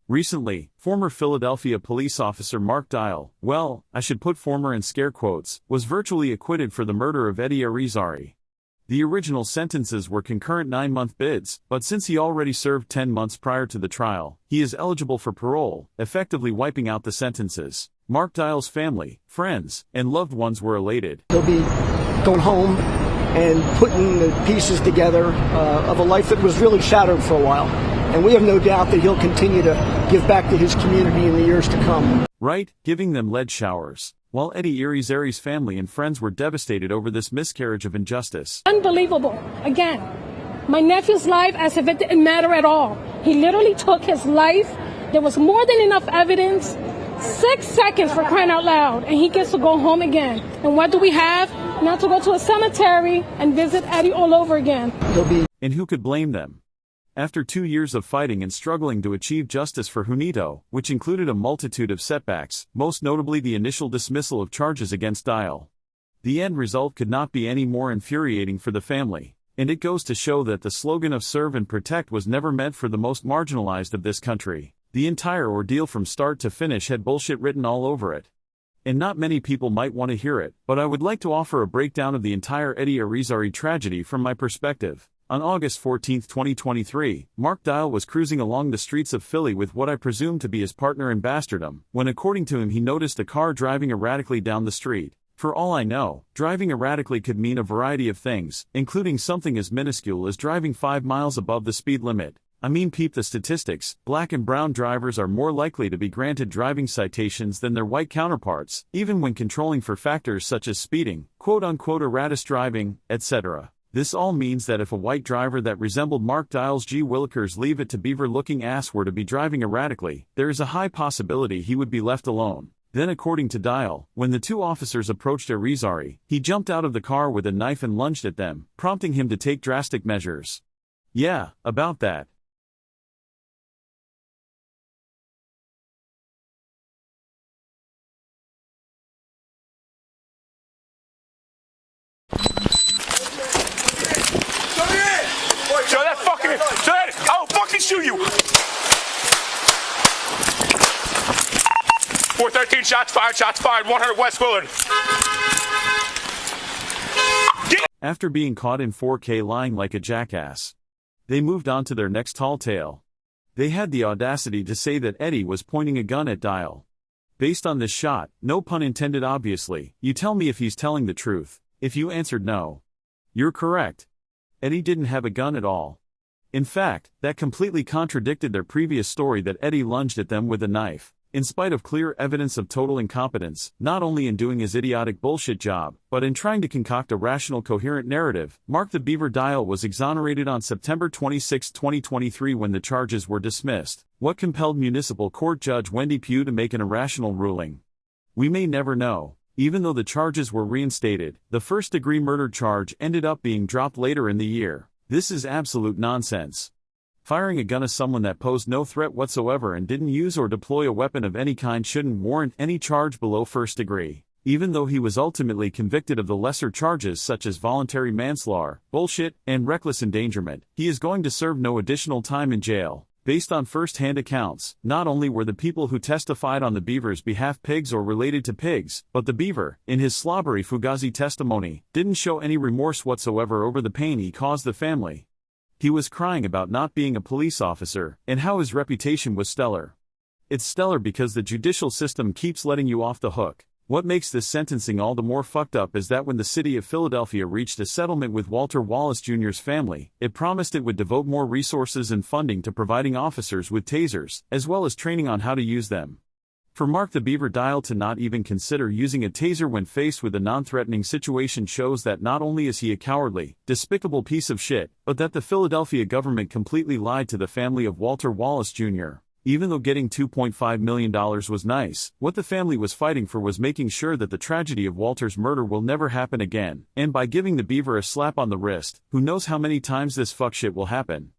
Recently, former Philadelphia police officer Mark Dial, well, I should put former in scare quotes, was virtually acquitted for the murder of Eddie Irizarry. The original sentences were concurrent 9-month bids, but since he already served 10 months prior to the trial, he is eligible for parole, effectively wiping out the sentences. Mark Dial's family, friends, and loved ones were elated. He'll be going home and putting the pieces together of a life that was really shattered for a while. And we have no doubt that he'll continue to give back to his community in the years to come. Right, giving them lead showers. While Eddie Irizarry's family and friends were devastated over this miscarriage of injustice. Unbelievable. Again, my nephew's life as if it didn't matter at all. He literally took his life. There was more than enough evidence. 6 seconds, for crying out loud, and he gets to go home again. And what do we have? Now to go to a cemetery and visit Eddie all over again. And who could blame them? After 2 years of fighting and struggling to achieve justice for Juanito, which included a multitude of setbacks, most notably the initial dismissal of charges against Dial, the end result could not be any more infuriating for the family, and it goes to show that the slogan of serve and protect was never meant for the most marginalized of this country. The entire ordeal from start to finish had bullshit written all over it. And not many people might want to hear it, but I would like to offer a breakdown of the entire Eddie Irizarry tragedy from my perspective. On August 14, 2023, Mark Dial was cruising along the streets of Philly with what I presume to be his partner in bastardom, when according to him he noticed a car driving erratically down the street. For all I know, driving erratically could mean a variety of things, including something as minuscule as driving 5 miles above the speed limit. I mean, peep the statistics. Black and brown drivers are more likely to be granted driving citations than their white counterparts, even when controlling for factors such as speeding, quote-unquote erratus driving, etc. This all means that if a white driver that resembled Mark Dial's G. Willikers Leave It to Beaver-looking ass were to be driving erratically, there is a high possibility he would be left alone. Then according to Dial, when the two officers approached Irizarry, he jumped out of the car with a knife and lunged at them, prompting him to take drastic measures. Yeah, about that. Show that fucking. Show that. I'll fucking shoot you. 413 shots fired. 100 West Willard. After being caught in 4K lying like a jackass, they moved on to their next tall tale. They had the audacity to say that Eddie was pointing a gun at Dial. Based on this shot, no pun intended obviously, you tell me if he's telling the truth. If you answered no, you're correct. Eddie didn't have a gun at all. In fact, that completely contradicted their previous story that Eddie lunged at them with a knife. In spite of clear evidence of total incompetence, not only in doing his idiotic bullshit job, but in trying to concoct a rational coherent narrative, Mark the Beaver Dial was exonerated on September 26, 2023 when the charges were dismissed. What compelled Municipal Court Judge Wendy Pugh to make an irrational ruling? We may never know. Even though the charges were reinstated, the first-degree murder charge ended up being dropped later in the year. This is absolute nonsense. Firing a gun at someone that posed no threat whatsoever and didn't use or deploy a weapon of any kind shouldn't warrant any charge below first degree. Even though he was ultimately convicted of the lesser charges such as voluntary manslaughter, bullshit, and reckless endangerment, he is going to serve no additional time in jail. Based on first-hand accounts, not only were the people who testified on the Beaver's behalf pigs or related to pigs, but the Beaver, in his slobbery fugazi testimony, didn't show any remorse whatsoever over the pain he caused the family. He was crying about not being a police officer, and how his reputation was stellar. It's stellar because the judicial system keeps letting you off the hook. What makes this sentencing all the more fucked up is that when the city of Philadelphia reached a settlement with Walter Wallace Jr.'s family, it promised it would devote more resources and funding to providing officers with tasers, as well as training on how to use them. For Mark the Beaver Dial to not even consider using a taser when faced with a non-threatening situation shows that not only is he a cowardly, despicable piece of shit, but that the Philadelphia government completely lied to the family of Walter Wallace Jr. Even though getting $2.5 million was nice, what the family was fighting for was making sure that the tragedy of Walter's murder will never happen again, and by giving the Beaver a slap on the wrist, who knows how many times this fuckshit will happen.